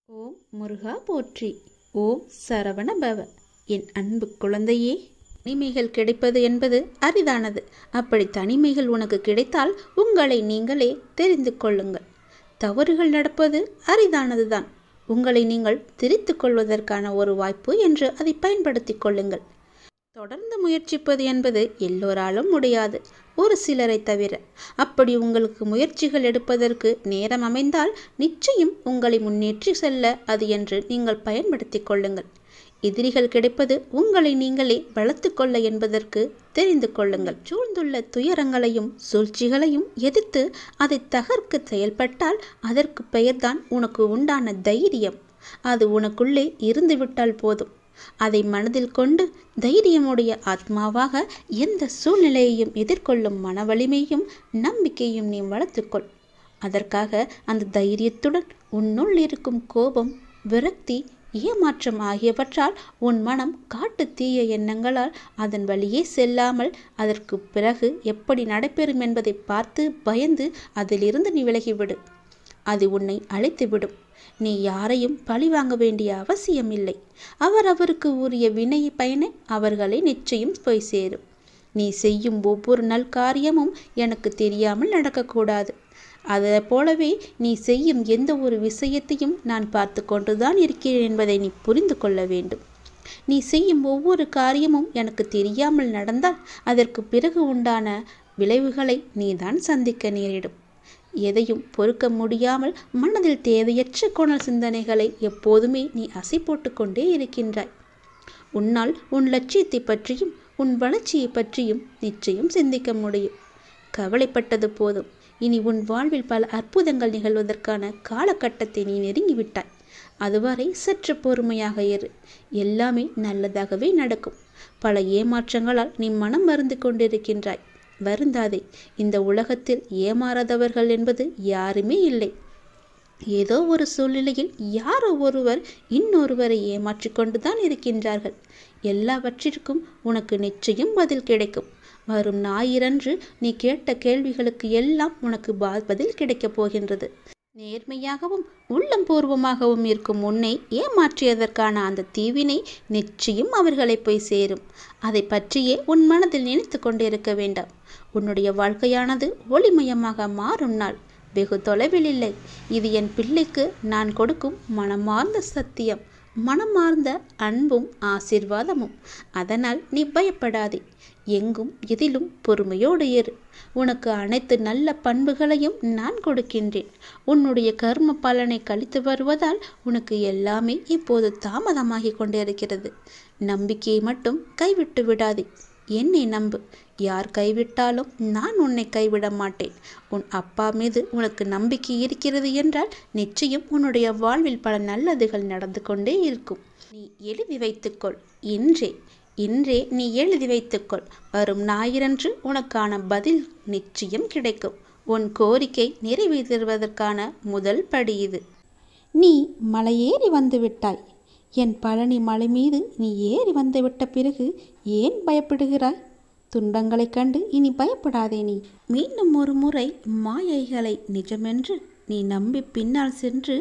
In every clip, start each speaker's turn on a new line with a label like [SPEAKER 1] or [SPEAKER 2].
[SPEAKER 1] ஓம் முருகா போற்றி. ஓம் சரவண பவ. என் அன்பு குழந்தையே, தனிமைகள் கிடைப்பது என்பது அரிதானது. அப்படி தனிமைகள் உனக்கு கிடைத்தால் உங்களை நீங்களே தெரிந்து கொள்ளுங்கள். தவறுகள் நடப்பது அரிதானதுதான். உங்களை நீங்கள் திரித்து கொள்வதற்கான ஒரு வாய்ப்பு என்று அதை பயன்படுத்தி கொள்ளுங்கள். தொடர்ந்து முயற்சிப்பது என்பது எல்லோராலும் முடியாது, ஒரு சிலரை தவிர. அப்படி உங்களுக்கு முயற்சிகள் எடுப்பதற்கு நேரம் அமைந்தால் நிச்சயம் உங்களை முன்னேற்றி செல்ல அது என்று நீங்கள் பயன்படுத்தி கொள்ளுங்கள். எதிரிகள் கிடைப்பது உங்களை நீங்களே வளர்த்து கொள்ள என்பதற்கு தெரிந்து கொள்ளுங்கள். சூழ்ந்துள்ள துயரங்களையும் சூழ்ச்சிகளையும் எதிர்த்து அதை தகர்க்க செயல்பட்டால் அதற்கு பெயர்தான் உனக்கு உண்டான தைரியம். அது உனக்குள்ளே இருந்துவிட்டால் போதும். அதை மனதில் கொண்டு தைரியமுடைய ஆத்மாவாக எந்த சூழ்நிலையையும் எதிர்கொள்ளும் மன வலிமையும் நம்பிக்கையும் நீ வளர்த்துக்கொள். அதற்காக அந்த தைரியத்துடன் உன்னுள் இருக்கும் கோபம், விரக்தி, ஏமாற்றம் ஆகியவற்றால் உன் மனம் காட்டு தீய எண்ணங்களால் அதன் வழியே செல்லாமல் அதற்கு பிறகு எப்படி நடைபெறும் என்பதை பார்த்து பயந்து அதிலிருந்து நீ விலகிவிடு. அது உன்னை அழைத்துவிடும். நீ யாரையும் பழி வாங்க வேண்டிய அவசியம் இல்லை. அவருக்கு உரிய வினை பயனை அவர்களை நிச்சயம் போய் சேரும். நீ செய்யும் ஒவ்வொரு நல் காரியமும் எனக்கு தெரியாமல் நடக்கக்கூடாது. அதை போலவே நீ செய்யும் எந்த ஒரு விஷயத்தையும் நான் பார்த்து கொண்டுதான் இருக்கிறேன் என்பதை நீ புரிந்து கொள்ள வேண்டும். நீ செய்யும் ஒவ்வொரு காரியமும் எனக்கு தெரியாமல் நடந்தால் அதற்கு பிறகு உண்டான விளைவுகளை நீதான் சந்திக்க நேரிடும். எதையும் பொறுக்க முடியாமல் மனதில் தேவையற்ற கோணல் சிந்தனைகளை எப்போதுமே நீ அசை போட்டு கொண்டே இருக்கின்றாய். உன்னால் உன் லட்சியத்தை பற்றியும் உன் வளர்ச்சியை பற்றியும் நிச்சயம் சிந்திக்க முடியும். கவலைப்பட்டது போதும். இனி உன் வாழ்வில் பல அற்புதங்கள் நிகழ்வதற்கான காலகட்டத்தை நீ நெருங்கிவிட்டாய். அதுவரை சற்று பொறுமையாக இரு. எல்லாமே நல்லதாகவே நடக்கும். பல ஏமாற்றங்களால் நீ மனம் மருந்து கொண்டிருக்கின்றாய். வருந்தாதே. இந்த உலகத்தில் ஏமாறாதவர்கள் என்பது யாருமே இல்லை. ஏதோ ஒரு சூழ்நிலையில் யாரோ ஒருவர் இன்னொருவரை ஏமாற்றி கொண்டுதான் இருக்கின்றார்கள். எல்லாவற்றிற்கும் உனக்கு நிச்சயம் பதில் கிடைக்கும். வரும் ஞாயிறன்று நீ கேட்ட கேள்விகளுக்கு எல்லாம் உனக்கு பதில் கிடைக்கப் போகின்றது. நேர்மையாகவும் உள்ளம் பூர்வமாகவும் இருக்கும் உன்னை ஏமாற்றியதற்கான அந்த தீவினை நிச்சயம் அவர்களை போய் சேரும். அதை பற்றியே உன் மனதில் நினைத்து கொண்டிருக்க வேண்டாம். உன்னுடைய வாழ்க்கையானது ஒளிமயமாக மாறும் நாள் வெகு தொலைவில் இல்லை. இது என் பிள்ளைக்கு நான் கொடுக்கும் மனமார்ந்த சத்தியம், மனமார்ந்த அன்பும் ஆசீர்வாதமும். அதனால் நீ பயப்படாதே. எங்கும் எதிலும் பொறுமையோடு இரு. உனக்கு அனைத்து நல்ல பண்புகளையும் நான் கொடுக்கின்றேன். உன்னுடைய கர்ம பலனை கழித்து வருவதால் உனக்கு எல்லாமே இப்போது தாமதமாகி கொண்டிருக்கிறது. நம்பிக்கையை மட்டும் கைவிட்டு விடாதே. என்னை நம்பு. யார் கைவிட்டாலும் நான் உன்னை கைவிட மாட்டேன். உன் அப்பா மீது உனக்கு நம்பிக்கை இருக்கிறது என்றால் நிச்சயம் உன்னுடைய வாழ்வில் பல நல்லதுகள் நடந்து கொண்டே இருக்கும். நீ எழுதி வைத்துக்கொள். இன்றே நீ எழுதி வைத்துக்கொள். வரும் ஞாயிறன்று உனக்கான பதில் நிச்சயம் கிடைக்கும். உன் கோரிக்கை நிறைவேற்றுவதற்கான முதல் படி இது. நீ மலையேறி வந்து விட்டாய். என் பழனி மலை மீது நீ ஏறி வந்துவிட்ட பிறகு ஏன் பயப்படுகிறாய்? துன்பங்களைக் கண்டு இனி பயப்படாதே. நீ மீண்டும் ஒரு முறை மாயைகளை நிஜமென்று நீ நம்பி பின்னால் சென்று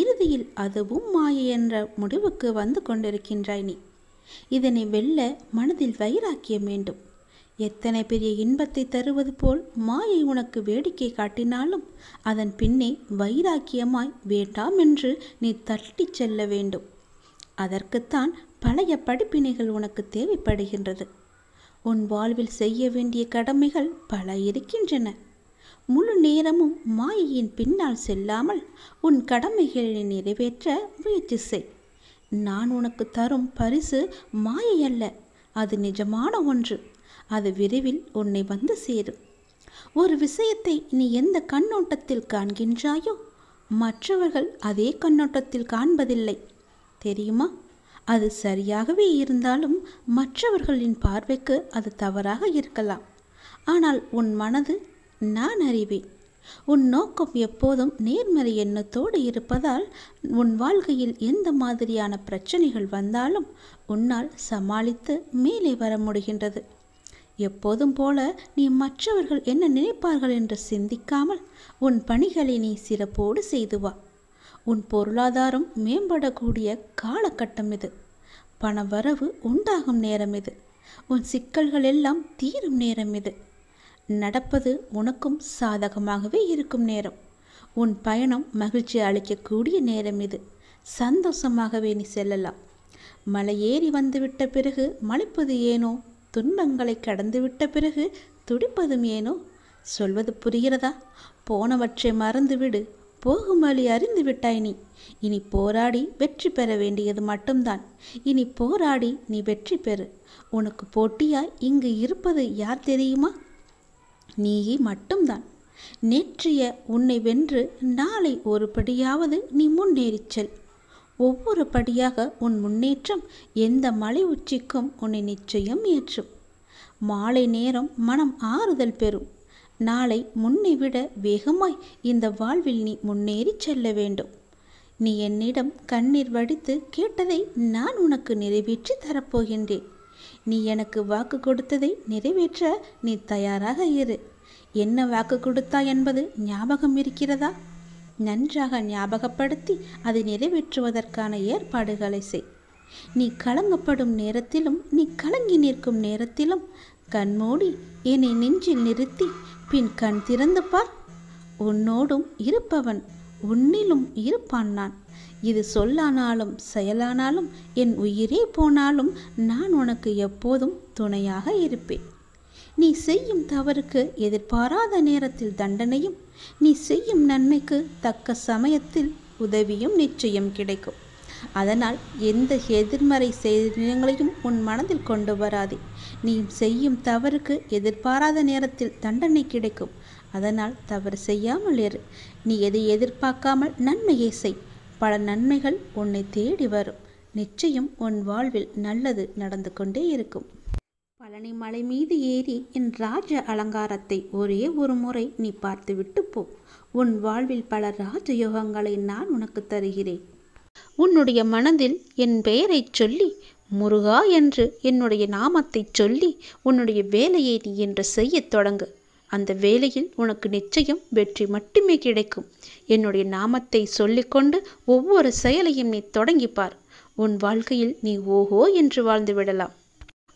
[SPEAKER 1] இறுதியில் அதுவும் மாயை என்ற முடிவுக்கு வந்து கொண்டிருக்கின்றாய். நீ இதனை வெல்ல மனதில் வைராக்கியம் வேண்டும். எத்தனை பெரிய இன்பத்தை தருவது போல் மாயை உனக்கு வேடிக்கை காட்டினாலும் அதன் பின்னே வைராக்கியமாய் வேண்டாம் என்று நீ தட்டி செல்ல வேண்டும். அதற்குத்தான் பழைய படிப்பினைகள் உனக்கு தேவைப்படுகின்றது. உன் வாழ்வில் செய்ய வேண்டிய கடமைகள் பல இருக்கின்றன. முழு நேரமும் மாயையின் பின்னால் செல்லாமல் உன் கடமைகளை நிறைவேற்ற முயற்சி செய். நான் உனக்கு தரும் பரிசு மாயை அல்ல, அது நிஜமான ஒன்று. அது விரைவில் உன்னை வந்து சேரும். ஒரு விஷயத்தை நீ எந்த கண்ணோட்டத்தில் காண்கின்றாயோ மற்றவர்கள் அதே கண்ணோட்டத்தில் காண்பதில்லை, தெரியுமா? அது சரியாகவே இருந்தாலும் மற்றவர்களின் பார்வைக்கு அது தவறாக இருக்கலாம். ஆனால் உன் மனது நான் அறிவேன். உன் நோக்கம் எப்போதும் நேர்மறை எண்ணத்தோடு இருப்பதால் உன் வாழ்க்கையில் எந்த மாதிரியான பிரச்சனைகள் வந்தாலும் உன்னால் சமாளித்து மேலே வர முடிகின்றது. எப்போதும் போல நீ மற்றவர்கள் என்ன நினைப்பார்கள் என்று சிந்திக்காமல் உன் பணிகளை நீ சிறப்போடு செய்து வா. உன் பொருளாதாரம் மேம்படக்கூடிய காலகட்டம் இது. பணவரவு உண்டாகும் நேரம் இது. உன் சிக்கல்கள் எல்லாம் தீரும் நேரம் இது. நடப்பது உனக்கும் சாதகமாகவே இருக்கும் நேரம். உன் பயணம் மகிழ்ச்சி அளிக்கக்கூடிய நேரம் இது. சந்தோஷமாகவே நீ செல்லலாம். மலையேறி வந்துவிட்ட பிறகு மலைப்பது ஏனோ? துன்பங்களை கடந்துவிட்ட பிறகு துடிப்பதும் ஏனோ? சொல்வது புரிகிறதா? போனவற்றை மறந்துவிடு. போகும் வழி அறிந்து விட்டாய் நீ. இனி போராடி வெற்றி பெற வேண்டியது மட்டும்தான். இனி போராடி நீ வெற்றி பெறு. உனக்கு போட்டியாய் இங்கு இருப்பது யார் தெரியுமா? நீ மட்டும்தான். நேற்றைய உன்னை வென்று நாளை ஒரு படியாவது நீ முன்னேறிச் செல். ஒவ்வொரு படியாக உன் முன்னேற்றம் எந்த மலை உச்சிக்கும் உன்னை நிச்சயம் ஏற்றும். மாலை நேரம் மனம் ஆறுதல் பெறும். நாளை முன்னை விட வேகமாய் இந்த வாழ்வில் நீ முன்னேறி செல்ல வேண்டும். நீ என்னிடம் கண்ணீர் வடித்து கேட்டதை நான் உனக்கு நிறைவேற்றி தரப்போகின்றேன். நீ எனக்கு வாக்கு கொடுத்ததை நிறைவேற்ற நீ தயாராக இரு. என்ன வாக்கு கொடுத்தாய் என்பது ஞாபகம் இருக்கிறதா? நன்றாக ஞாபகப்படுத்தி அதை நிறைவேற்றுவதற்கான ஏற்பாடுகளை செய். நீ கலங்கப்படும் நேரத்திலும் நீ கலங்கி நிற்கும் நேரத்திலும் கண்மூடி என்னை நெஞ்சில் நிறுத்தி பின் கண் திறந்து பார். உன்னோடும் இருப்பவன் உன்னிலும் இருப்பான் நான். இது சொல்லானாலும் செயலானாலும் என் உயிரே போனாலும் நான் உனக்கு எப்போதும் துணையாக இருப்பேன். நீ செய்யும் தவறுக்கு எதிர்பாராத நேரத்தில் தண்டனையும், நீ செய்யும் நன்மைக்கு தக்க சமயத்தில் உதவியும் நிச்சயம் கிடைக்கும். அதனால் எந்த எதிர்மறை செயல்களையும் உன் மனதில் கொண்டு வராதே. நீ செய்யும் தவறுக்கு எதிர்பாராத நேரத்தில் தண்டனை கிடைக்கும். அதனால் தவறு செய்யாமல் இரு. நீ எதை எதிர்பார்க்காமல் நன்மையை செய். பல நன்மைகள் உன்னை தேடி வரும். நிச்சயம் உன் வாழ்வில் நல்லது நடந்து கொண்டே இருக்கும். பழனி மலை மீது ஏறி என் ராஜ அலங்காரத்தை ஒரே ஒரு முறை நீ பார்த்துவிட்டு போ. உன் வாழ்வில் பல ராஜயோகங்களை நான் உனக்கு தருகிறேன். உன்னுடைய மனதில் என் பெயரை சொல்லி முருகா என்று என்னுடைய நாமத்தை சொல்லி உன்னுடைய வேலையை நீ என்று செய்யத் தொடங்கு. அந்த வேலையில் உனக்கு நிச்சயம் வெற்றி மட்டுமே கிடைக்கும். என்னுடைய நாமத்தை சொல்லிக்கொண்டு ஒவ்வொரு செயலையும் நீ தொடங்கிப்பார். உன் வாழ்க்கையில் நீ ஓஹோ என்று வாழ்ந்து விடலாம்.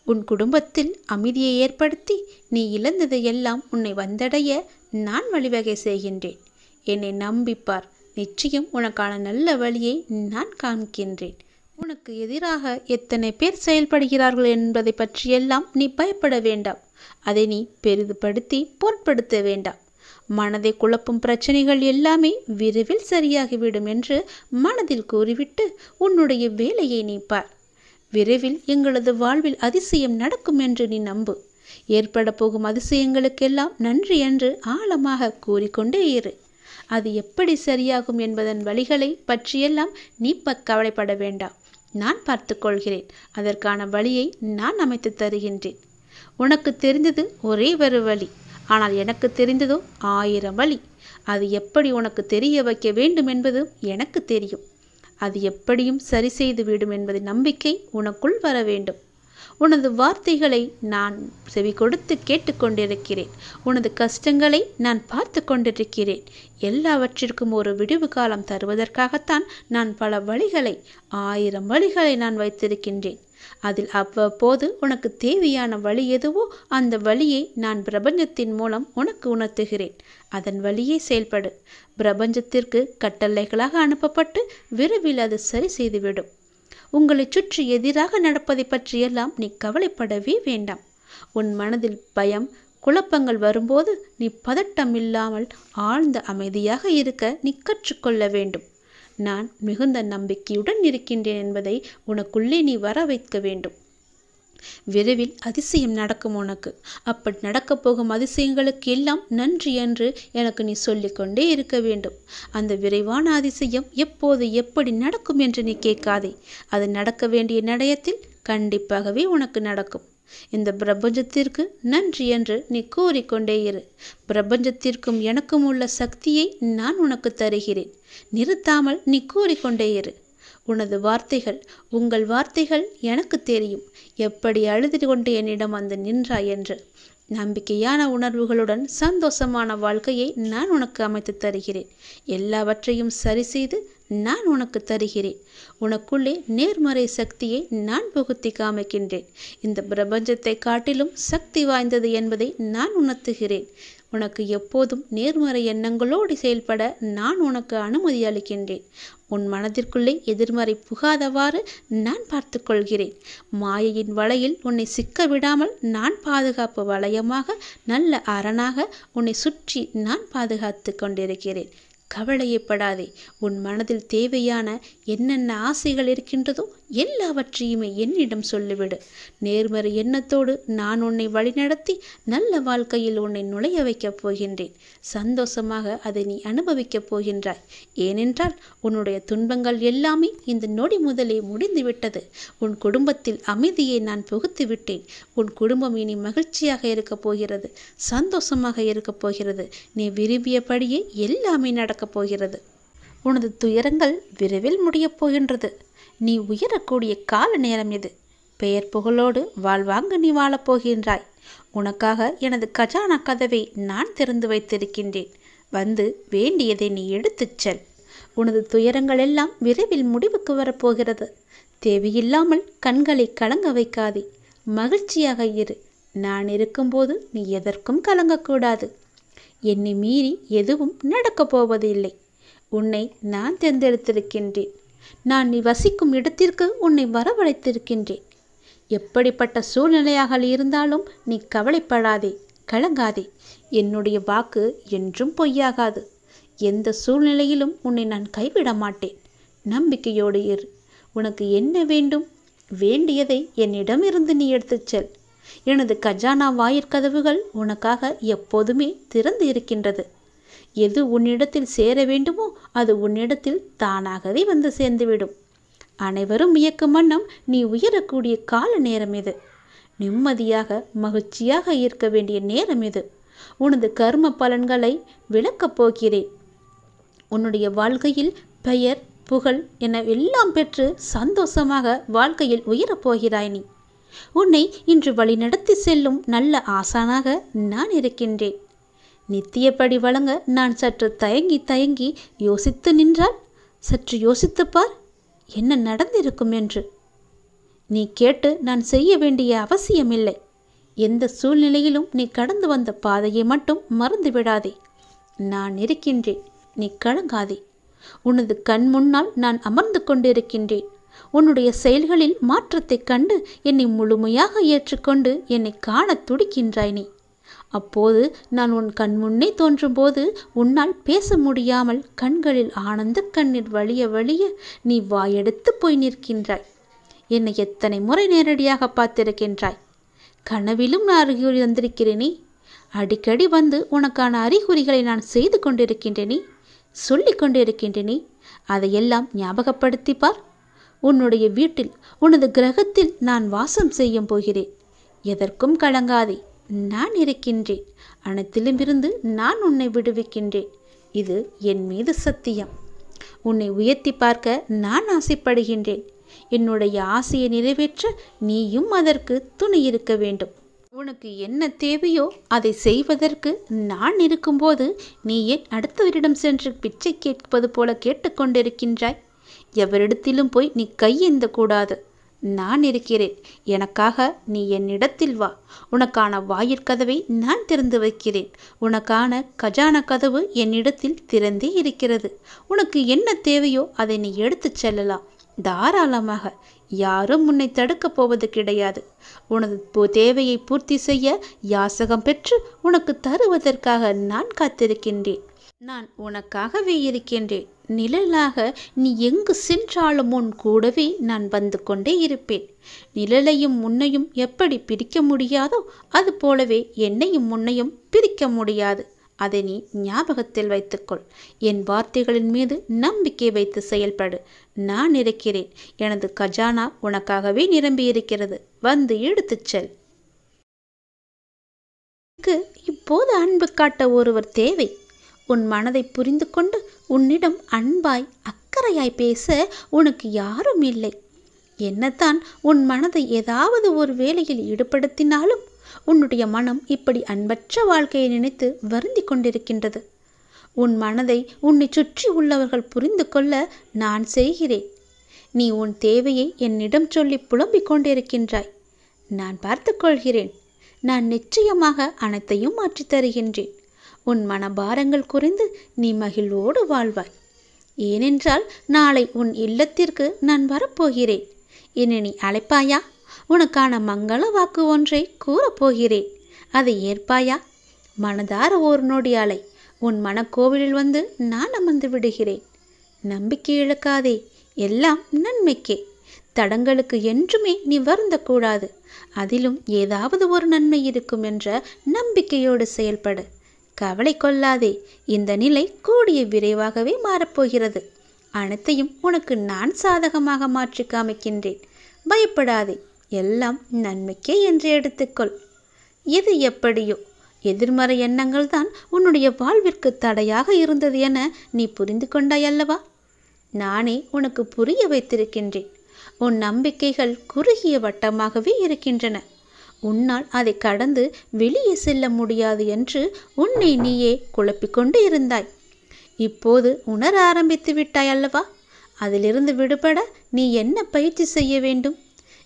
[SPEAKER 1] உன் குடும்பத்தில் அமைதியை ஏற்படுத்தி நீ இழந்ததையெல்லாம் உன்னை வந்தடைய நான் வழிவகை செய்கின்றேன். என்னை நம்பிப்பார். நிச்சயம் உனக்கான நல்ல வழியை நான் காண்கின்றேன். உனக்கு எதிராக எத்தனை பேர் செயல்படுகிறார்கள் என்பதை பற்றியெல்லாம் நீ பயப்பட வேண்டாம். அதை நீ பெரிதுபடுத்தி பொருட்படுத்த வேண்டாம். மனதை குழப்பும் பிரச்சனைகள் எல்லாமே விரைவில் சரியாகிவிடும் என்று மனதில் கூறிவிட்டு உன்னுடைய வேலையை நீ பார். விரைவில் எங்களது வாழ்வில் அதிசயம் நடக்கும் என்று நீ நம்பு. ஏற்பட போகும் அதிசயங்களுக்கெல்லாம் நன்றி என்று ஆழமாக கூறிக்கொண்டே இரு. அது எப்படி சரியாகும் என்பதன் வழிகளை பற்றியெல்லாம் நீ கவலைப்பட வேண்டாம். நான் பார்த்து கொள்கிறேன். அதற்கான வழியை நான் அமைத்து தருகின்றேன். உனக்கு தெரிந்தது ஒரே ஒரு வழி, ஆனால் எனக்கு தெரிந்ததோ 1000 வழி. அது எப்படி உனக்கு தெரிய வைக்க வேண்டும் என்பது எனக்கு தெரியும். அது எப்படியும் சரி செய்து விடும் என்பது நம்பிக்கை உனக்குள் வர வேண்டும். உனது வார்த்தைகளை நான் செவி கொடுத்து கேட்டுக்கொண்டிருக்கிறேன். உனது கஷ்டங்களை நான் பார்த்து கொண்டிருக்கிறேன். எல்லாவற்றிற்கும் ஒரு விடிவு காலம் தருவதற்காகத்தான் நான் பல வழிகளை 1000 வழிகளை நான் வைத்திருக்கின்றேன். அதில் அவ்வப்போது உனக்கு தேவையான வழி எதுவோ அந்த வழியை நான் பிரபஞ்சத்தின் மூலம் உனக்கு உணர்த்துகிறேன். அதன் வழியே செயல்படு. பிரபஞ்சத்திற்கு கட்டளைகளாக அனுப்பப்பட்டு விரைவில் அது சரி செய்துவிடும். உங்களை சுற்றி எதிராக நடப்பதை பற்றியெல்லாம் நீ கவலைப்படவே வேண்டாம். உன் மனதில் பயம் குழப்பங்கள் வரும்போது நீ பதட்டம் இல்லாமல் ஆழ்ந்த அமைதியாக இருக்க நீ கற்றுக்கொள்ள வேண்டும். நான் மிகுந்த நம்பிக்கையுடன் இருக்கின்றேன் என்பதை உனக்குள்ளே நீ வர வைக்க வேண்டும். விரைவில் அதிசயம் நடக்கும் உனக்கு. அப்படி நடக்கப் போகும் அதிசயங்களுக்கு எல்லாம் நன்றி என்று எனக்கு நீ சொல்லிக்கொண்டே இருக்க வேண்டும். அந்த விரைவான அதிசயம் எப்போது எப்படி நடக்கும் என்று நீ கேட்காதே. அது நடக்க வேண்டிய நடையத்தில் கண்டிப்பாகவே உனக்கு நடக்கும். இந்த பிரபஞ்சத்திற்கு நன்றி என்று நீ கூறிக்கொண்டே இரு. பிரபஞ்சத்திற்கும் எனக்கும் உள்ள சக்தியை நான் உனக்கு தருகிறேன். நிறுத்தாமல் நீ கூறிக்கொண்டே இரு. உனது வார்த்தைகள், உங்கள் வார்த்தைகள் எனக்கு தெரியும். எப்படி அழுது கொண்டு என்னிடம் வந்து நின்றாய் என்று. நம்பிக்கையான உணர்வுகளுடன் சந்தோஷமான வாழ்க்கையை நான் உனக்கு அமைத்து தருகிறேன். எல்லாவற்றையும் சரி செய்து நான் உனக்கு தருகிறேன். உனக்குள்ளே நேர்மறை சக்தியை நான் புகுத்தி காமிக்கின்றேன். இந்த பிரபஞ்சத்தை காட்டிலும் சக்தி வாய்ந்தது என்பதை நான் உணர்த்துகிறேன். உனக்கு எப்போதும் நேர்மறை எண்ணங்களோடு செயல்பட நான் உனக்கு அனுமதி அளிக்கின்றேன். உன் மனதிற்குள்ளே எதிர்மறை புகாதவாறு நான் பார்த்து கொள்கிறேன். மாயையின் வலையில் உன்னை சிக்க விடாமல் நான் பாதுகாப்பு வளையமாக, நல்ல அரணாக உன்னை சுற்றி நான் பாதுகாத்து கொண்டிருக்கிறேன். கவலையப்படாதே. உன் மனதில் தேவையான என்னென்ன ஆசைகள் இருக்கின்றதோ எல்லாவற்றையுமே என்னிடம் சொல்லிவிடு. நேர்மறை எண்ணத்தோடு நான் உன்னை வழிநடத்தி நல்ல வாழ்க்கையில் உன்னை நுழைய வைக்கப் போகின்றேன். சந்தோஷமாக அதை நீ அனுபவிக்கப் போகின்றாய். ஏனென்றால் உன்னுடைய துன்பங்கள் எல்லாமே இந்த நொடி முதலே முடிந்துவிட்டது. உன் குடும்பத்தில் அமைதியை நான் புகுத்து விட்டேன். உன் குடும்பம் இனி மகிழ்ச்சியாக இருக்கப் போகிறது, சந்தோஷமாக இருக்கப் போகிறது. நீ விரும்பியபடியே எல்லாமே நடக்கப் போகிறது. உனது துயரங்கள் விரைவில் முடியப் போகின்றது. நீ உயரக்கூடிய கால நேரம் இது. பெயர் புகழோடு வாழ்வாங்க நீ வாழப்போகின்றாய். உனக்காக எனது கஜானா கதவை நான் திறந்து வைத்திருக்கின்றேன். வந்து வேண்டியதை நீ எடுத்துச் செல். உனது துயரங்கள் எல்லாம் விரைவில் முடிவுக்கு வரப்போகிறது. தேவையில்லாமல் கண்களை கலங்க வைக்காதே. மகிழ்ச்சியாக இரு. நான் இருக்கும்போது நீ எதற்கும் கலங்கக்கூடாது. என்னை மீறி எதுவும் நடக்கப் போவது இல்லை. உன்னை நான் தேர்ந்தெடுத்திருக்கின்றேன். நான் நீ வசிக்கும் இடத்திற்கு உன்னை வரவழைத்திருக்கின்றேன். எப்படிப்பட்ட சூழ்நிலையாக இருந்தாலும் நீ கவலைப்படாதே, கலங்காதே. என்னுடைய வாக்கு என்றும் பொய்யாகாது. எந்த சூழ்நிலையிலும் உன்னை நான் கைவிட மாட்டேன். நம்பிக்கையோடு இரு. உனக்கு என்ன வேண்டும்? வேண்டியதை என்னிடமிருந்து நீ எடுத்துச் செல். எனது கஜானா வாயிற்கதவுகள் உனக்காக எப்போதுமே திறந்து இருக்கின்றது. எது உன்னிடத்தில் சேர வேண்டுமோ அது உன்னிடத்தில் தானாகவே வந்து சேர்ந்துவிடும். அனைவரும் வியக்கும் வண்ணம் நீ உயரக்கூடிய கால நேரம் இது. நிம்மதியாக மகிழ்ச்சியாக இருக்க வேண்டிய நேரம் இது. உனது கர்ம பலன்களை விளக்கப் போகிறேன். உன்னுடைய வாழ்க்கையில் பெயர் புகழ் என எல்லாம் பெற்று சந்தோஷமாக வாழ்க்கையில் உயரப்போகிறாய் நீ. உன்னை இன்று வழிநடத்தி செல்லும் நல்ல ஆசானாக நான் இருக்கின்றேன். நித்தியப்படி வழங்க நான் சற்று தயங்கி யோசித்து நின்றால், சற்று யோசித்துப்பார் என்ன நடந்திருக்கும் என்று. நீ கேட்டு நான் செய்ய வேண்டிய அவசியமில்லை. எந்த சூழ்நிலையிலும் நீ கடந்து வந்த பாதையை மட்டும் மறந்து விடாதே. நான் இருக்கின்றேன், நீ கலங்காதே. உனது கண் முன்னால் நான் அமர்ந்து கொண்டிருக்கின்றேன். உன்னுடைய செயல்களில் மாற்றத்தை கண்டு என்னை முழுமையாக ஏற்றுக்கொண்டு என்னை காண துடிக்கின்றாய் நீ. அப்போது நான் உன் கண் முன்னே தோன்றும் போது உன்னால் பேச முடியாமல் கண்களில் ஆனந்த கண்ணீர் வழிய நீ வாயெடுத்து போய் நிற்கின்றாய். என்னை எத்தனை முறை நேரடியாக பார்த்திருக்கின்றாய். கனவிலும் நான் அறிகுறி வந்திருக்கிறேனே. அடிக்கடி வந்து உனக்கான அறிகுறிகளை நான் செய்து கொண்டிருக்கின்றேனே, சொல்லி கொண்டிருக்கின்றேனே. அதையெல்லாம் ஞாபகப்படுத்திப்பார். உன்னுடைய வீட்டில், உனது கிரகத்தில் நான் வாசம் செய்ய போகிறேன். எதற்கும் கலங்காதே. நான் இருக்கின்றேன். அனைத்திலும் இருந்து நான் உன்னை விடுவிக்கின்றேன். இது என் மீது சத்தியம். உன்னை உயர்த்தி பார்க்க நான் ஆசைப்படுகின்றேன். என்னுடைய ஆசையை நிறைவேற்ற நீயும் அதற்கு துணை இருக்க வேண்டும். உனக்கு என்ன தேவையோ அதை செய்வதற்கு நான் இருக்கும்போது நீ ஏன் அடுத்தவரிடம் சென்று பிச்சை கேட்பது போல கேட்டுக்கொண்டிருக்கின்றாய்? எவரிடத்திலும் போய் நீ கையேந்த கூடாது. நான் இருக்கிறேன். எனக்காக நீ என்னிடத்தில் வா. உனக்கான வாயிற்கதவை நான் திறந்து வைக்கிறேன். உனக்கான கஜானா கதவு என்னிடத்தில் திறந்தே இருக்கிறது. உனக்கு என்ன தேவையோ அதை நீ எடுத்துச் செல்லலாம். தாராளமாக. யாரும் உன்னை தடுக்கப் போவது கிடையாது. உனது தேவையை பூர்த்தி செய்ய யாசகம் பெற்று உனக்கு தருவதற்காக நான் காத்திருக்கின்றேன். நான் உனக்காகவே இருக்கின்றேன். நிழலாக நீ எங்கு சென்றாலும் உன் கூடவே நான் வந்து கொண்டே இருப்பேன். நிழலையும் முன்னையும் எப்படி பிரிக்க முடியாதோ அது போலவே என்னையும் முன்னையும் பிரிக்க முடியாது. அதை நீ ஞாபகத்தில் வைத்துக்கொள். என் வார்த்தைகளின் மீது நம்பிக்கை வைத்து செயல்படு. நான் இருக்கிறேன். எனது கஜானா உனக்காகவே நிரம்பி இருக்கிறது. வந்து எடுத்துச் செல். இப்போது அன்பு காட்ட ஒருவர் தேவை. உன் மனதை புரிந்து கொண்டு உன்னிடம் அன்பாய் அக்கறையாய் பேச உனக்கு யாரும் இல்லை. என்னத்தான் உன் மனதை ஏதாவது ஒரு வேலையில் ஈடுபடுத்தினாலும் உன்னுடைய மனம் இப்படி அன்பற்ற வாழ்க்கையை நினைத்து வருந்தி கொண்டிருக்கின்றது? உன் மனதை உன்னை சுற்றி உள்ளவர்கள் புரிந்து கொள்ள நான் செய்கிறேன். நீ உன் தேவையை என்னிடம் சொல்லி புலம்பிக் கொண்டிருக்கின்றாய். நான் பார்த்து கொள்கிறேன். நான் நிச்சயமாக அனைத்தையும் மாற்றித் தருகின்றேன். உன் மனபாரங்கள் குறைந்து நீ மகிழ்வோடு வாழ்வாய். ஏனென்றால் நாளை உன் இல்லத்திற்கு நான் வரப்போகிறேன். என்னை நீ அழைப்பாயா? உனக்கான மங்கள வாக்கு ஒன்றை கூறப்போகிறேன். அதை ஏற்பாயா? மனதார ஒரு நொடி அலை. உன் மனக்கோவிலில் வந்து நான் அமர்ந்து விடுகிறேன். நம்பிக்கை இழக்காதே. எல்லாம் நன்மைக்கே. தடங்களுக்கு என்றுமே நீ வருந்தக்கூடாது. அதிலும் ஏதாவது ஒரு நன்மை இருக்கும் என்ற நம்பிக்கையோடு செயல்படு. கவலை கொள்ளாதே. இந்த நிலை கூடிய விரைவாகவே மாறப்போகிறது. அனைத்தையும் உனக்கு நான் சாதகமாக மாற்றி காமிக்கின்றேன். பயப்படாதே. எல்லாம் நன்மைக்கே என்று எடுத்துக்கொள். எது எப்படியோ எதிர்மறை எண்ணங்கள் தான் உன்னுடைய வாழ்விற்கு தடையாக இருந்தது என நீ புரிந்து கொண்டாய் அல்லவா? நானே உனக்கு புரிய வைத்திருக்கின்றேன். உன் நம்பிக்கைகள் குறுகிய வட்டமாகவே இருக்கின்றன. உன்னால் அதை கடந்து வெளியே செல்ல முடியாது என்று உன்னை நீயே குழப்பிக்கொண்டு இருந்தாய். இப்போது உணர ஆரம்பித்து விட்டாய் அல்லவா? அதிலிருந்து விடுபட நீ என்ன பயிற்சி செய்ய வேண்டும்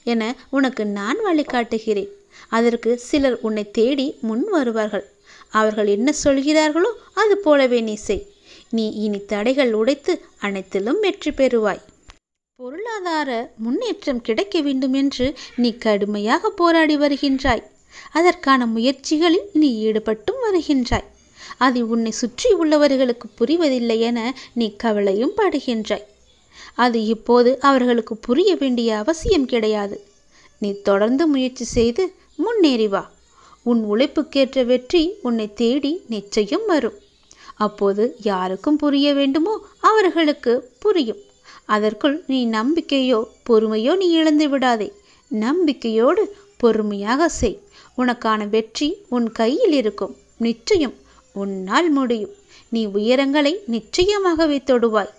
[SPEAKER 1] என உனக்கு நான் வழிகாட்டுகிறேன். அதற்கு சிலர் உன்னை தேடி முன் வருவார்கள். அவர்கள் என்ன சொல்கிறார்களோ அது போலவே நீ செய். நீ இனி தடைகள் உடைத்து அனைத்திலும் வெற்றி பெறுவாய். பொருளாதார முன்னேற்றம் கிடைக்க வேண்டும் என்று நீ கடுமையாக போராடி வருகின்றாய். அதற்கான முயற்சிகளில் நீ ஈடுபட்டும் வருகின்றாய். அது உன்னை சுற்றி உள்ளவர்களுக்கு புரிவதில்லை என நீ கவலையும் படுகின்றாய். அது இப்போது அவர்களுக்கு புரிய வேண்டிய அவசியம் கிடையாது. நீ தொடர்ந்து முயற்சி செய்து முன்னேறி வா. உன் உழைப்புக்கேற்ற வெற்றி உன்னை தேடி நிச்சயம் வரும். அப்போது யாருக்கும் புரிய வேண்டுமோ அவர்களுக்கு புரியும். அதற்குள் நீ நம்பிக்கையோ பொறுமையோ நீ இழந்து விடாதே. நம்பிக்கையோடு பொறுமையாக செய். உனக்கான வெற்றி உன் கையில் இருக்கும். நிச்சயம் உன்னால் முடியும். நீ உயரங்களை நிச்சயமாகவே தொடுவாய்.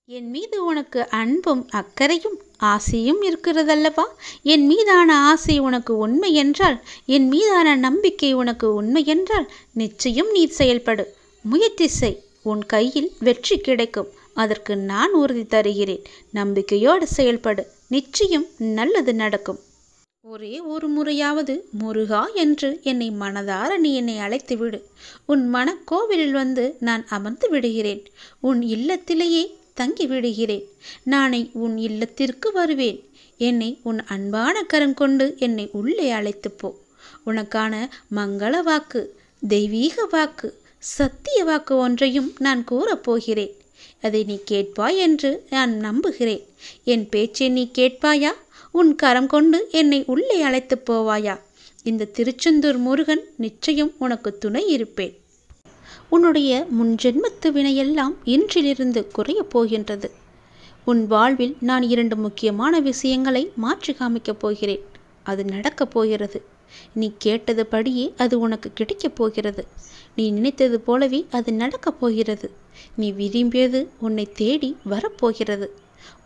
[SPEAKER 1] என் மீது உனக்கு அன்பும் அக்கறையும் ஆசையும் இருக்கிறதல்லவா? என் மீதான ஆசை உனக்கு உண்மை என்றால், என் மீதான நம்பிக்கை உனக்கு உண்மை என்றால் நிச்சயம் நீ செயல்படு. முயற்சி செய். உன் கையில் வெற்றி கிடைக்கும். அதற்கு நான் உறுதி தருகிறேன். நம்பிக்கையோடு செயல்படு. நிச்சயம் நல்லது நடக்கும். ஒரே ஒரு முறையாவது முருகா என்று என்னை மனதார நீ என்னை அழைத்து விடு. உன் மனக்கோவிலில் வந்து நான் அமர்ந்து விடுகிறேன். உன் இல்லத்திலேயே தங்கி விடுகிறேன். நானே உன் இல்லத்திற்கு வருவேன். என்னை உன் அன்பான கரம் கொண்டு என்னை உள்ளே அழைத்து போ. உனக்கான மங்கள வாக்கு, தெய்வீக வாக்கு, சத்திய வாக்கு ஒன்றையும் நான் கூறப்போகிறேன். அதை நீ கேட்பாய் என்று நான் நம்புகிறேன். என் பேச்சை நீ கேட்பாயா? உன் கரம் கொண்டு என்னை உள்ளே அழைத்து போவாயா? இந்த திருச்செந்தூர் முருகன் நிச்சயம் உனக்கு துணை இருப்பேன். உன்னுடைய முன்ஜென்மத்து வினையெல்லாம் இன்றிலிருந்து குறையப் போகின்றது. உன் வாழ்வில் நான் 2 முக்கியமான விஷயங்களை மாற்றி காமிக்கப் போகிறேன். அது நடக்கப் போகிறது. நீ கேட்டது படியே அது உனக்கு கிடைக்கப் போகிறது. நீ நினைத்தது போலவே அது நடக்கப் போகிறது. நீ விரும்பியது உன்னை தேடி வரப்போகிறது.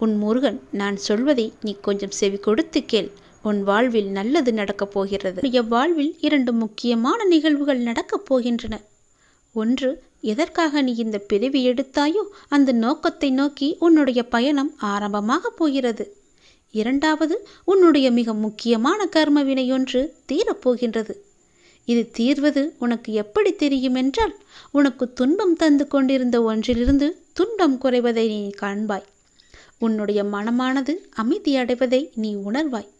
[SPEAKER 1] உன் முருகன் நான் சொல்வதை நீ கொஞ்சம் செவி கொடுத்து கேள். உன் வாழ்வில் நல்லது நடக்கப் போகிறது. என் வாழ்வில் 2 முக்கியமான நிகழ்வுகள் நடக்கப் போகின்றன. ஒன்று, எதற்காக நீ இந்த பிறவி எடுத்தாயோ அந்த நோக்கத்தை நோக்கி உன்னுடைய பயணம் ஆரம்பமாக போகிறது. 2வது, உன்னுடைய மிக முக்கியமான கர்ம வினையொன்று தீரப்போகின்றது. இது தீர்வது உனக்கு எப்படி தெரியும் என்றால், உனக்கு துன்பம் தந்து கொண்டிருந்த ஒன்றிலிருந்து துன்பம் குறைவதை நீ காண்பாய். உன்னுடைய மனமானது அமைதி அடைவதை நீ உணர்வாய்.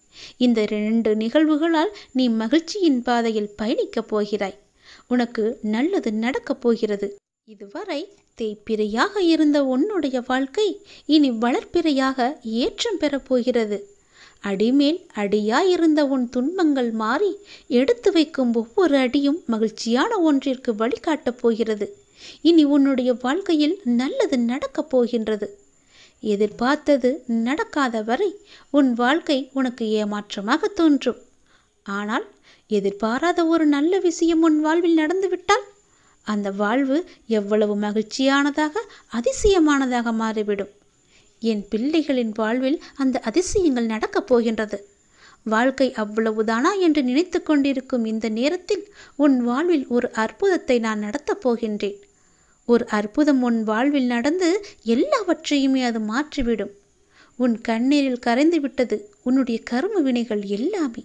[SPEAKER 1] இந்த 2 நிகழ்வுகளால் நீ மகிழ்ச்சியின் பாதையில் பயணிக்கப் போகிறாய். உனக்கு நல்லது நடக்கப் போகிறது. இதுவரை தேய்பிரையாக இருந்த உன்னுடைய வாழ்க்கை இனி வளர்ப்பிறையாக ஏற்றம் பெறப்போகிறது. அடிமேல் அடியாயிருந்த உன் துன்பங்கள் மாறி எடுத்து வைக்கும் ஒவ்வொரு அடியும் மகிழ்ச்சியான ஒன்றிற்கு வழிகாட்டப் போகிறது. இனி உன்னுடைய வாழ்க்கையில் நல்லது நடக்கப் போகின்றது. எதிர்பார்த்தது நடக்காத வரை உன் வாழ்க்கை உனக்கு ஏமாற்றமாக தோன்றும். ஆனால் எதிர்பாராத ஒரு நல்ல விஷயம் உன் வாழ்வில் நடந்துவிட்டால் அந்த வாழ்வு எவ்வளவு மகிழ்ச்சியானதாக அதிசயமானதாக மாறிவிடும். என் பிள்ளைகளின் வாழ்வில் அந்த அதிசயங்கள் நடக்கப் போகின்றது. வாழ்க்கை அவ்வளவுதானா என்று நினைத்து கொண்டிருக்கும் இந்த நேரத்தில் உன் வாழ்வில் ஒரு அற்புதத்தை நான் நடத்தப் போகின்றேன். ஒரு அற்புதம் உன் வாழ்வில் நடந்து எல்லாவற்றையுமே அது மாற்றிவிடும். உன் கண்ணீரில் கரைந்து விட்டது உன்னுடைய கர்ம வினைகள் எல்லாமே.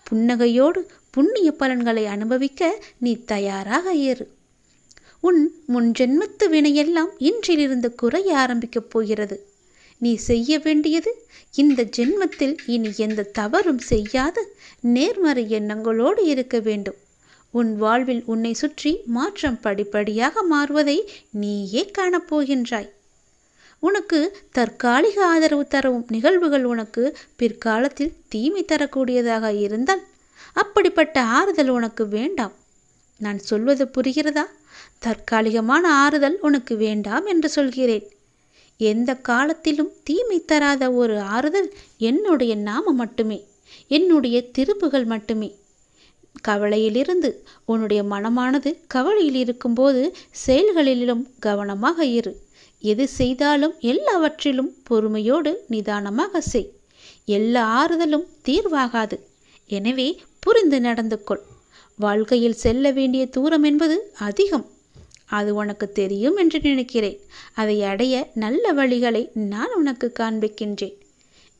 [SPEAKER 1] புன்னகையோடு புண்ணிய பலன்களை அனுபவிக்க நீ தயாராக ஏறு. உன் முன்ஜென்மத்து வினையெல்லாம் இன்றிலிருந்து குறைய ஆரம்பிக்கப் போகிறது. நீ செய்ய வேண்டியது இந்த ஜென்மத்தில் இனி எந்த தவறும் செய்யாத நேர்மறை எண்ணங்களோடு இருக்க வேண்டும். உன் வாழ்வில் உன்னை சுற்றி மாற்றம் படிப்படியாக மாறுவதை நீயே காணப்போகின்றாய். உனக்கு தற்காலிக ஆதரவு தரவும் நிகழ்வுகள் உனக்கு பிற்காலத்தில் தீமை தரக்கூடியதாக இருந்தால் அப்படிப்பட்ட ஆறுதல் உனக்கு வேண்டாம். நான் சொல்வது புரிகிறதா? தற்காலிகமான ஆறுதல் உனக்கு வேண்டாம் என்று சொல்கிறேன். எந்த காலத்திலும் தீமை தராத ஒரு ஆறுதல் என்னுடைய நாமம் மட்டுமே, என்னுடைய திருப்புகள் மட்டுமே. கவலையிலிருந்து உன்னுடைய மனமானது கவலையில் இருக்கும்போது செயல்களிலும் கவனமாக இரு. எது செய்தாலும் எல்லாவற்றிலும் பொறுமையோடு நிதானமாக செய். எல்லா ஆறுதலும் தீர்வாகாது. எனவே புரிந்து நடந்து கொள். வாழ்க்கையில் செல்ல வேண்டிய தூரம் என்பது அதிகம். அது உனக்கு தெரியும் என்று நினைக்கிறேன். அதை அடைய நல்ல வழிகளை நான் உனக்கு காண்பிக்கின்றேன்.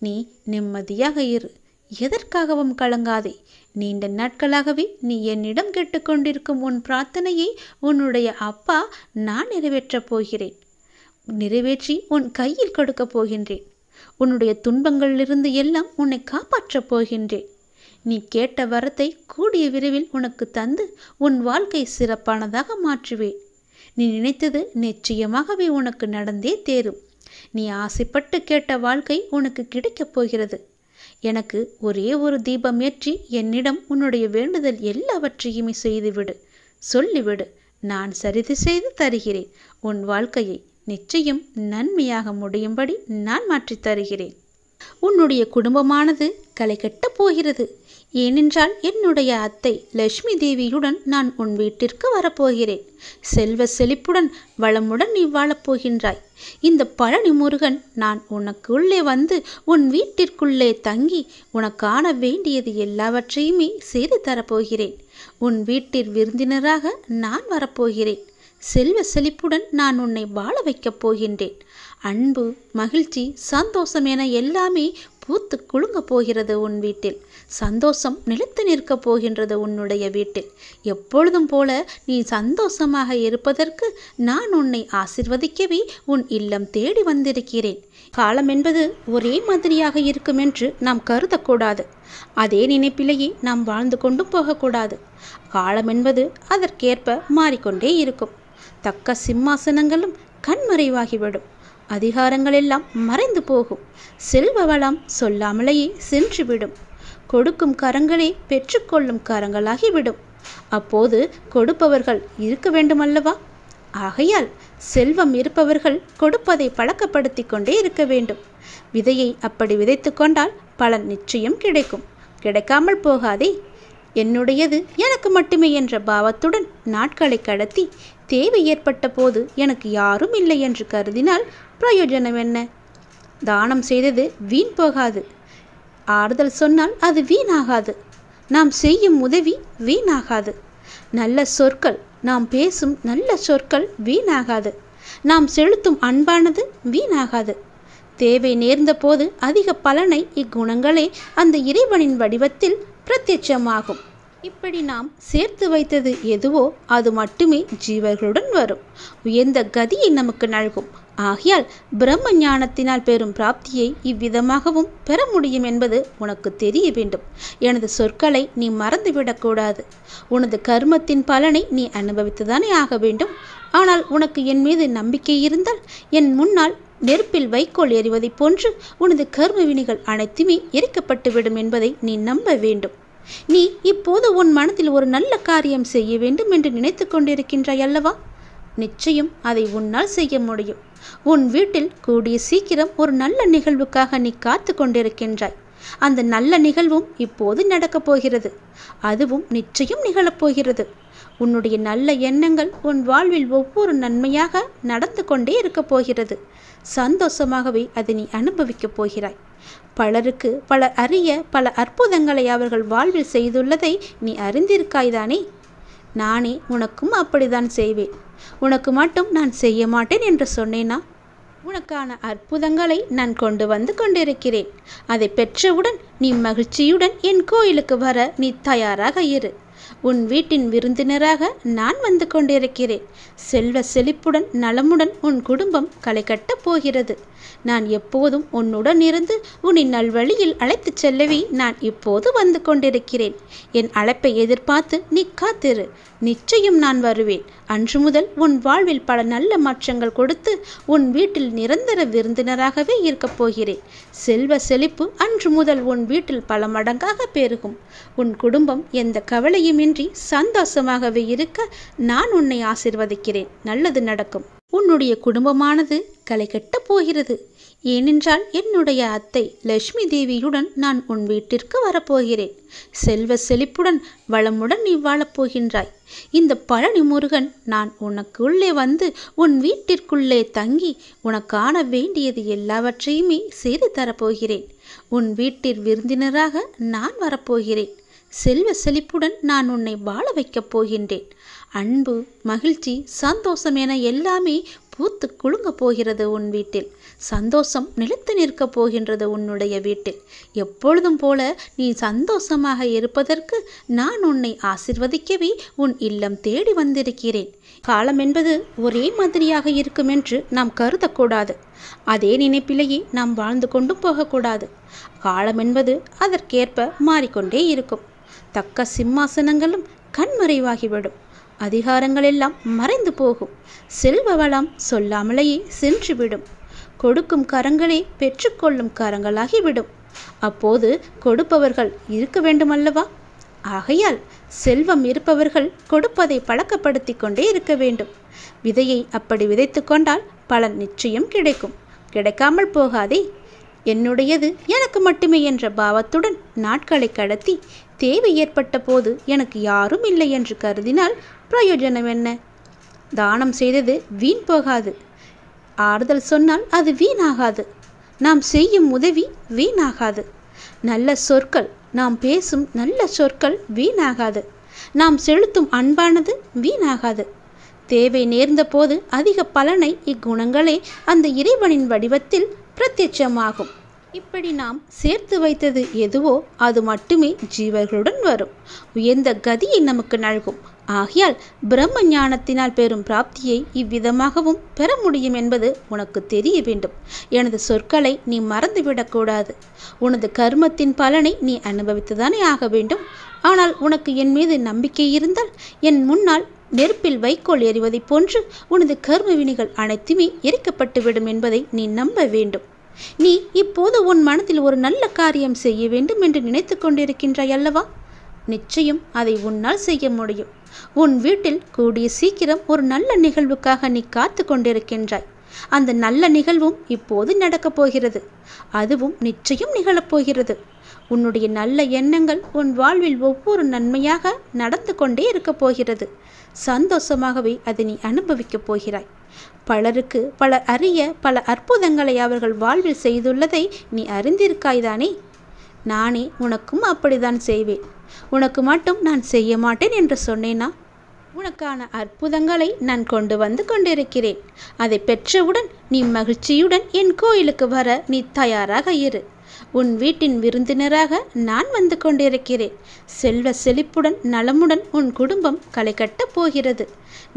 [SPEAKER 1] நீ நிம்மதியாக இரு. எதற்காகவும் கலங்காதே. நீண்ட நாட்களாகவே நீ என்னிடம் கேட்டுக்கொண்டிருக்கும் உன் பிரார்த்தனையை உன்னுடைய அப்பா நான் நிறைவேற்றப் போகிறேன். நிறைவேற்றி உன் கையில் கொடுக்கப் போகின்றேன். உன்னுடைய துன்பங்களிலிருந்து எல்லாம் உன்னை காப்பாற்றப் போகின்றேன். நீ கேட்ட வரத்தை கூடிய விரைவில் உனக்கு தந்து உன் வாழ்க்கை சிறப்பானதாக மாற்றுவேன். நீ நினைத்தது நிச்சயமாகவே உனக்கு நடந்தே தேரும். நீ ஆசைப்பட்டு கேட்ட வாழ்க்கை உனக்கு கிடைக்கப் போகிறது. எனக்கு ஒரே ஒரு தீபம் ஏற்றி என்னிடம் உன்னுடைய வேண்டுதல் எல்லாவற்றையுமே செய்துவிடு, சொல்லிவிடு. நான் சரிது செய்து தருகிறேன். உன் வாழ்க்கையை நிச்சயம் நன்மையாக முடியும்படி நான் மாற்றித் தருகிறேன். உன்னுடைய குடும்பமானது களை கட்டப் போகிறது. ஏனென்றால் என்னுடைய அத்தை லட்சுமி தேவியுடன் நான் உன் வீட்டிற்கு வரப்போகிறேன். செல்வ செழிப்புடன் வளமுடன் நீ வாழப்போகின்றாய். இந்த பழனி முருகன் நான் உனக்குள்ளே வந்து உன் வீட்டிற்குள்ளே தங்கி உனக்கான வேண்டியது எல்லாவற்றையுமே செய்து தரப்போகிறேன். உன் வீட்டில் விருந்தினராக நான் வரப்போகிறேன். செல்வ செழிப்புடன் நான் உன்னை வாழ வைக்கப் போகின்றேன். அன்பு, மகிழ்ச்சி, சந்தோஷம் என எல்லாமே பூத்து குலுங்க போகிறது உன் வீட்டில். சந்தோஷம் நிலைத்து நிற்கப் போகின்றது உன்னுடைய வீட்டில். எப்பொழுதும் போல நீ சந்தோஷமாக இருப்பதற்கு நான் உன்னை ஆசிர்வதிக்கவே உன் இல்லம் தேடி வந்திருக்கிறேன். காலம் என்பது ஒரே மாதிரியாக இருக்கும் என்று நாம் கருதக்கூடாது. அதே நினைப்பிலேயே நாம் வாழ்ந்து கொண்டும் போகக்கூடாது. காலம் என்பது அதற்கேற்ப மாறிக்கொண்டே இருக்கும். தக்க சிம்மாசனங்களும் கண்மறைவாகிவிடும். அதிகாரங்கள் எல்லாம் மறைந்து போகும். செல்வ வளம் சொல்லாமலேயே சென்றுவிடும். கொடுக்கும் கரங்களே பெற்றுக்கொள்ளும் கரங்களாகிவிடும். அப்போது கொடுப்பவர்கள் இருக்க வேண்டுமல்லவா? ஆகையால் செல்வம் இருப்பவர்கள் கொடுப்பதை பழக்கப்படுத்தி கொண்டே இருக்க வேண்டும். விதையை அப்படி விதைத்து கொண்டால் பலன் நிச்சயம் கிடைக்கும். கிடைக்காமல் போகாதே. என்னுடையது எனக்கு மட்டுமே என்ற பாவத்துடன் நாட்களை கடத்தி தேவை ஏற்பட்ட போது எனக்கு யாரும் இல்லை என்று கருதினால் பிரயோஜனம் என்ன? தானம் செய்தது வீண் போகாது. ஆறுதல் சொன்னால் அது வீணாகாது. நாம் செய்யும் உதவி வீணாகாது. நல்ல சொற்கள், நாம் பேசும் நல்ல சொற்கள் வீணாகாது. நாம் செலுத்தும் அன்பானது வீணாகாது. தேவை நேர்ந்த போது அதிக பலனை இக்குணங்களே அந்த இறைவனின் வடிவத்தில் பிரத்யட்சமாகும். இப்படி நாம் சேர்த்து வைத்தது எதுவோ அது மட்டுமே ஜீவர்களுடன் வரும். உயர்ந்த கதியை நமக்கு நல்கும். ஆகையால் பிரம்ம ஞானத்தினால் பெறும் பிராப்தியை இவ்விதமாகவும் பெற முடியும் என்பது உனக்கு தெரிய வேண்டும். எனது சொற்களை நீ மறந்துவிடக்கூடாது. உனது கர்மத்தின் பலனை நீ அனுபவித்துதானே ஆக வேண்டும். ஆனால் உனக்கு என் மீது நம்பிக்கை இருந்தால் என் முன்னால் நெருப்பில் வைக்கோல் எறிவதைப் போன்று உனது கர்ம வினைகள் அனைத்துமே எரிக்கப்பட்டுவிடும் என்பதை நீ நம்ப வேண்டும். நீ இப்போது உன் மனதில் ஒரு நல்ல காரியம் செய்ய வேண்டும் என்று நினைத்து கொண்டிருக்கின்றாய் அல்லவா? நிச்சயம் அதை உன்னால் செய்ய முடியும். உன் வீட்டில் கூடிய சீக்கிரம் ஒரு நல்ல நிகழ்வுக்காக நீ காத்து கொண்டிருக்கின்றாய். அந்த நல்ல நிகழ்வும் இப்போது நடக்கப் போகிறது. அதுவும் நிச்சயம் நிகழப்போகிறது. உன்னுடைய நல்ல எண்ணங்கள் உன் வாழ்வில் ஒவ்வொரு நன்மையாக நடந்து கொண்டே இருக்கப் போகிறது. சந்தோஷமாகவே அதை நீ அனுபவிக்கப் போகிறாய். பலருக்கு பலர் அறிய பல அற்புதங்களை அவர்கள் வாழ்வில் செய்துள்ளதை நீ அறிந்திருக்காய்தானே. நானே உனக்கும் அப்படித்தான் செய்வேன். உனக்கு மட்டும் நான் செய்ய மாட்டேன் என்று சொன்னேனா? உனக்கான அற்புதங்களை நான் கொண்டு வந்து கொண்டிருக்கிறேன். அதை பெற்றவுடன் நீ மகிழ்ச்சியுடன் என் கோயிலுக்கு வர நீ தயாராக இரு. உன் வீட்டின் விருந்தினராக நான் வந்து கொண்டிருக்கிறேன். செல்வ செழிப்புடன் நலமுடன் உன் குடும்பம் களை கட்டப் போகிறது. நான் எப்போதும் உன்னுடன் இருந்து உன்னை நல்வழியில் அழைத்துச் செல்லவே நான் இப்போது வந்து கொண்டிருக்கிறேன். என் அழைப்பை எதிர்பார்த்து நீ காத்திரு. நிச்சயம் நான் வருவேன். அன்று முதல் உன் வாழ்வில் பல நல்ல மாற்றங்கள் கொடுத்து உன் வீட்டில் நிரந்தர விருந்தினராகவே இருக்கப் போகிறேன். செல்வ செழிப்பு அன்று முதல் உன் வீட்டில் பல மடங்காக பெருகும். உன் குடும்பம் எந்த கவலையுமின்றி சந்தோஷமாகவே இருக்க நான் உன்னை ஆசீர்வதிக்கிறேன். நல்லது நடக்கும். உன்னுடைய குடும்பமானது களை கட்டப் போகிறது. ஏனென்றால் என்னுடைய அத்தை லட்சுமி தேவியுடன் நான் உன் வீட்டிற்கு வரப்போகிறேன். செல்வ செழிப்புடன் வளமுடன் நீ வாழப்போகின்றாய். இந்த பழனி முருகன் நான் உனக்குள்ளே வந்து உன் வீட்டிற்குள்ளே தங்கி உனக்கான வேண்டியது எல்லாவற்றையுமே செய்து தரப்போகிறேன். உன் வீட்டில் விருந்தினராக நான் வரப்போகிறேன். செல்வ செழிப்புடன் நான் உன்னை வாழ வைக்கப் போகின்றேன். அன்பு, மகிழ்ச்சி, சந்தோஷம் என எல்லாமே பூத்து குலுங்க போகிறது உன் வீட்டில். சந்தோஷம் நிலைத்து நிற்கப் போகின்றது உன்னுடைய வீட்டில். எப்பொழுதும் போல நீ சந்தோஷமாக இருப்பதற்கு நான் உன்னை ஆசிர்வதிக்கவே உன் இல்லம் தேடி வந்திருக்கிறேன். காலம் என்பது ஒரே மாதிரியாக இருக்கும் என்று நாம் கருதக்கூடாது. அதே நினைப்பிலேயே நாம் வாழ்ந்து கொண்டும் போகக்கூடாது. காலம் என்பது அதற்கேற்ப மாறிக்கொண்டே இருக்கும். தக்க சிம்மாசனங்களும் கண்மறைவாகிவிடும். அதிகாரங்கள் எல்லாம் மறைந்து போகும். செல்வ வளம் சொல்லாமலேயே சென்றுவிடும். கொடுக்கும் கரங்களே பெற்றுக்கொள்ளும் கரங்களாகிவிடும். அப்போது கொடுப்பவர்கள் இருக்க வேண்டுமல்லவா? ஆகையால் செல்வம் இருப்பவர்கள் கொடுப்பதை பழக்கப்படுத்தி கொண்டே இருக்க வேண்டும். விதையை அப்படி விதைத்து கொண்டால் பலன் நிச்சயம் கிடைக்கும். கிடைக்காமல் போகாதே. என்னுடையது எனக்கு மட்டுமே என்ற பாவத்துடன் நாட்களை கடத்தி தேவை ஏற்பட்ட போது எனக்கு யாரும் இல்லை என்று கருதினால் பிரயோஜனம் என்ன? தானம் செய்தது வீண் போகாது. ஆறுதல் சொன்னால் அது வீணாகாது. நாம் செய்யும் உதவி வீணாகாது. நல்ல சொற்கள், நாம் பேசும் நல்ல சொற்கள் வீணாகாது. நாம் செலுத்தும் அன்பானது வீணாகாது. தேவை நேர்ந்த போது அதிக பலனை இக்குணங்களே அந்த இறைவனின் வடிவத்தில் பிரத்யட்சமாகும். இப்படி நாம் சேர்த்து வைத்தது எதுவோ அது மட்டுமே ஜீவர்களுடன் வரும். உயர்ந்த கதியை நமக்கு நல்கும். ஆகையால் பிரம்ம ஞானத்தினால் பெறும் பிராப்தியை இவ்விதமாகவும் பெற முடியும் என்பது உனக்கு தெரிய வேண்டும். எனது சொற்களை நீ மறந்துவிடக்கூடாது. உனது கர்மத்தின் பலனை நீ அனுபவித்துதானே ஆக வேண்டும். ஆனால் உனக்கு என் மீது நம்பிக்கை இருந்தால் என் முன்னால் நெருப்பில் வைக்கோல் எறிவதைப் போன்று உனது கர்ம வினைகள் அனைத்துமே எரிக்கப்பட்டுவிடும் என்பதை நீ நம்ப வேண்டும். நீ இப்போது உன் மனதில் ஒரு நல்ல காரியம் செய்ய வேண்டும் என்று நினைத்து கொண்டிருக்கின்றாய் அல்லவா? நிச்சயம் அதை உன்னால் செய்ய முடியும். உன் வீட்டில் கூடிய சீக்கிரம் ஒரு நல்ல நிகழ்வுக்காக நீ காத்து கொண்டிருக்கின்றாய். அந்த நல்ல நிகழ்வும் இப்போது நடக்கப் போகிறது. அதுவும் நிச்சயம் நிகழப்போகிறது. உன்னுடைய நல்ல எண்ணங்கள் உன் வாழ்வில் ஒவ்வொரு நன்மையாக நடந்து கொண்டே இருக்கப் போகிறது. சந்தோஷமாகவே அதை நீ அனுபவிக்கப் போகிறாய். பலருக்கு பலர் அறிய பல அற்புதங்களை அவர்கள் வாழ்வில் செய்துள்ளதை நீ அறிந்திருக்காய்தானே. நானே உனக்கும் அப்படித்தான் செய்வேன். உனக்கு மட்டும் நான் செய்ய மாட்டேன் என்று சொன்னேனா? உனக்கான அற்புதங்களை நான் கொண்டு வந்து கொண்டிருக்கிறேன். அதை பெற்றவுடன் நீ மகிழ்ச்சியுடன் என் கோயிலுக்கு வர நீ தயாராக இரு. உன் வீட்டின் விருந்தினராக நான் வந்து கொண்டிருக்கிறேன். செல்வ செழிப்புடன் நலமுடன் உன் குடும்பம் களை கட்டப் போகிறது.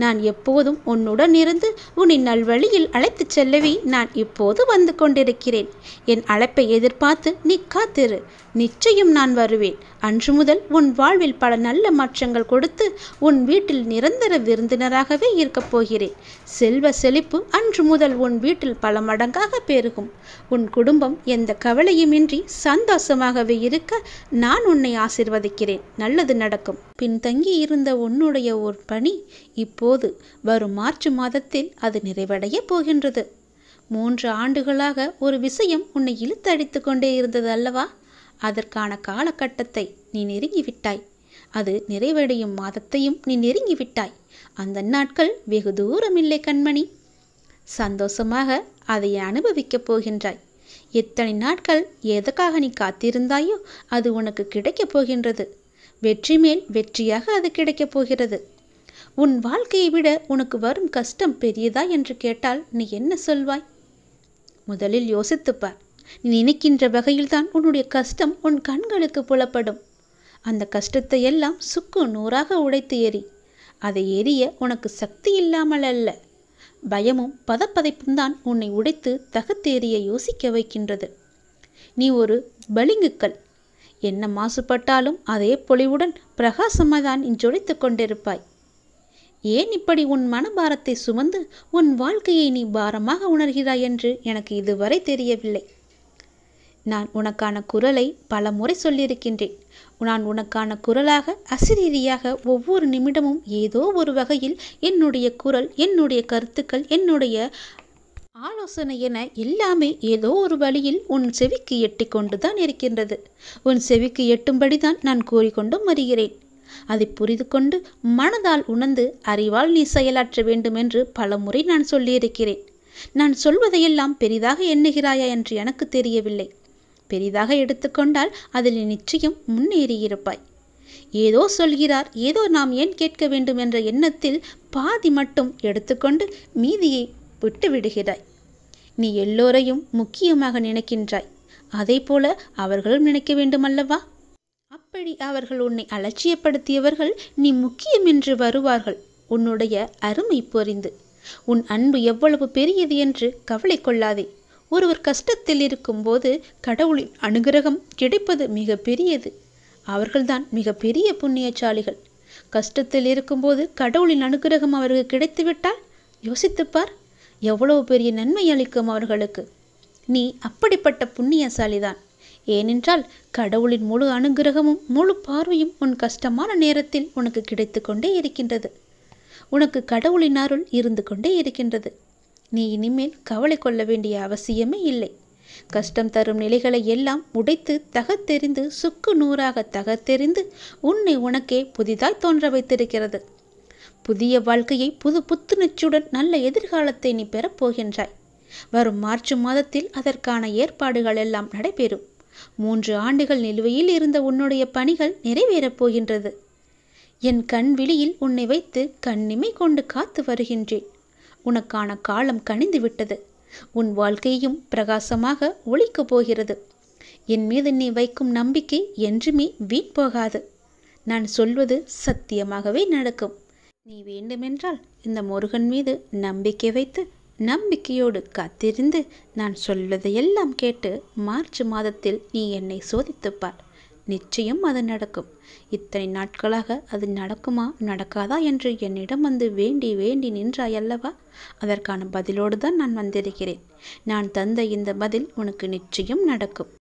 [SPEAKER 1] நான் எப்போதும் உன்னுடன் இருந்து உன்னை நல்வழியில் அழைத்துச் செல்லவே நான் இப்போது வந்து கொண்டிருக்கிறேன். என் அழைப்பை எதிர்பார்த்து நீ காத்திரு. நிச்சயம் நான் வருவேன். அன்று முதல் உன் வாழ்வில் பல நல்ல மாற்றங்கள் கொடுத்து உன் வீட்டில் நிரந்தர விருந்தினராகவே இருக்கப் போகிறேன். செல்வ செழிப்பு அன்று முதல் உன் வீட்டில் பல மடங்காக பெருகும். உன் குடும்பம் எந்த கவலையுமின்றி சந்தோஷமாகவே இருக்க நான் உன்னை ஆசீர்வதிக்கிறேன். நல்லது நடக்கும். பின்தங்கி இருந்த உன்னுடைய ஒரு பணி இப்போது வரும் மார்ச் மாதத்தில் அது நிறைவடைய போகின்றது. 3 ஆண்டுகளாக ஒரு விஷயம் உன்னை இழுத்தடித்து கொண்டே இருந்தது அல்லவா? அதற்கான காலகட்டத்தை நீ நெருங்கிவிட்டாய். அது நிறைவடையும் மாதத்தையும் நீ நெருங்கிவிட்டாய். அந்த நாட்கள் வெகு தூரமில்லை கண்மணி. சந்தோஷமாக அதை அனுபவிக்கப் போகின்றாய். எத்தனை நாட்கள் எதற்காக நீ காத்திருந்தாயோ அது உனக்கு கிடைக்கப் போகின்றது. வெற்றி மேல் வெற்றியாக அது கிடைக்கப் போகிறது. உன் வாழ்க்கையை விட உனக்கு வரும் கஷ்டம் பெரியதா என்று கேட்டால் நீ என்ன சொல்வாய்? முதலில் யோசித்துப்பார். நீ நினைக்கின்ற வகையில்தான் உன்னுடைய கஷ்டம் உன் கண்களுக்கு புலப்படும். அந்த கஷ்டத்தை எல்லாம் சுக்கு நூறாக உடைத்து எறி. அதை எரிய உனக்கு சக்தி இல்லாமல் அல்ல, பயமும் பதப்பதைப்பும் தான் உன்னை உடைத்து தகத்தேறிய யோசிக்க வைக்கின்றது. நீ ஒரு பளிங்குக்கல். என்ன மாசுபட்டாலும் அதே பொலிவுடன் பிரகாசமாக தான் நீ ஜொலித்து கொண்டிருப்பாய். ஏன் இப்படி உன் மனபாரத்தை சுமந்து உன் வாழ்க்கையை நீ பாரமாக உணர்கிறாய் என்று எனக்கு இதுவரை தெரியவில்லை. நான் உனக்கான குரலை பல முறை சொல்லியிருக்கின்றேன். நான் உனக்கான குரலாக அசிரீரியாக ஒவ்வொரு நிமிடமும் ஏதோ ஒரு வகையில் என்னுடைய குரல், என்னுடைய கருத்துக்கள், என்னுடைய ஆலோசனை என எல்லாமே ஏதோ ஒரு வழியில் உன் செவிக்கு எட்டி கொண்டுதான் இருக்கின்றது. உன் செவிக்கு எட்டும்படிதான் நான் கூறிக்கொண்டும் வருகிறேன். அதை புரிந்து கொண்டு மனதால் உணர்ந்து அறிவால் நீ செயலாற்ற வேண்டும் என்று பல முறை நான் சொல்லியிருக்கிறேன். நான் சொல்வதையெல்லாம் பெரிதாக எண்ணுகிறாயா என்று எனக்கு தெரியவில்லை. பெரிதாக எடுத்துக்கொண்டால் அதில் நிச்சயம் முன்னேறியிருப்பாய். ஏதோ சொல்கிறார், ஏதோ நாம் ஏன் கேட்க வேண்டும் என்ற எண்ணத்தில் பாதி மட்டும் எடுத்துக்கொண்டு மீதியை விட்டு விடுகிறாய். நீ எல்லோரையும் முக்கியமாக நினைக்கின்றாய். அதே போல அவர்களும் நினைக்க வேண்டுமல்லவா? அப்படி அவர்கள் உன்னை அலட்சியப்படுத்தியவர்கள் நீ முக்கியம் என்று வருவார்கள். உன்னுடைய அருமை புரிந்து உன் அன்பு எவ்வளவு பெரியது என்று கவலை கொள்ளாதே. ஒருவர் கஷ்டத்தில் இருக்கும்போது கடவுளின் அனுகிரகம் கிடைப்பது மிக பெரியது. அவர்கள்தான் மிக பெரிய புண்ணியசாலிகள். கஷ்டத்தில் இருக்கும்போது கடவுளின் அனுகிரகம் அவர்களுக்கு கிடைத்துவிட்டால் யோசித்துப்பார், எவ்வளவு பெரிய நன்மை அளிக்கும் அவர்களுக்கு. நீ அப்படிப்பட்ட புண்ணியசாலிதான். ஏனென்றால் கடவுளின் முழு அனுகிரகமும் முழு பார்வையும் உன் கஷ்டமான நேரத்தில் உனக்கு கிடைத்து கொண்டே இருக்கின்றது. உனக்கு கடவுளின் அருள் இருந்து கொண்டே இருக்கின்றது. நீ இனிமேல் கவலை கொள்ள வேண்டிய அவசியமே இல்லை. கஷ்டம் தரும் நிலைகளை எல்லாம் உடைத்து தகத்தெறிந்து சுக்கு நூறாக தகத்தெறிந்து உன்னை உனக்கே புதிதாய் தோன்ற வைத்திருக்கிறது. புதிய வாழ்க்கையை புது புத்துணர்ச்சியுடன் நல்ல எதிர்காலத்தை நீ பெறப்போகின்றாய். வரும் மார்ச் மாதத்தில் அதற்கான ஏற்பாடுகள் எல்லாம் நடைபெறும். 3 ஆண்டுகள் நிலுவையில் இருந்த உன்னுடைய பணிகள் நிறைவேறப் போகின்றது. என் கண் விழியில் உன்னை வைத்து கண்ணிமை கொண்டு காத்து வருகின்றேன். உனக்கான காலம் கனிந்து விட்டது. உன் வாழ்க்கையும் பிரகாசமாக ஒளிக்கப் போகிறது. என் மீது நீ வைக்கும் நம்பிக்கை என்றுமே வீண் போகாது. நான் சொல்வது சத்தியமாகவே நடக்கும். நீ வேண்டுமென்றால் இந்த முருகன் மீது நம்பிக்கை வைத்து நம்பிக்கையோடு காத்திருந்து நான் சொல்வதையெல்லாம் கேட்டு மார்ச் மாதத்தில் நீ என்னை சோதித்துப்பார். நிச்சயம் அது நடக்கும். இத்தனை நாட்களாக அது நடக்குமா நடக்காதா என்று என்னிடம் வந்து வேண்டி வேண்டி நின்றாயல்லவா? அதற்கான பதிலோடு தான் நான் வந்திருக்கிறேன். நான் தந்த இந்த பதில் உனக்கு நிச்சயம் நடக்கும்.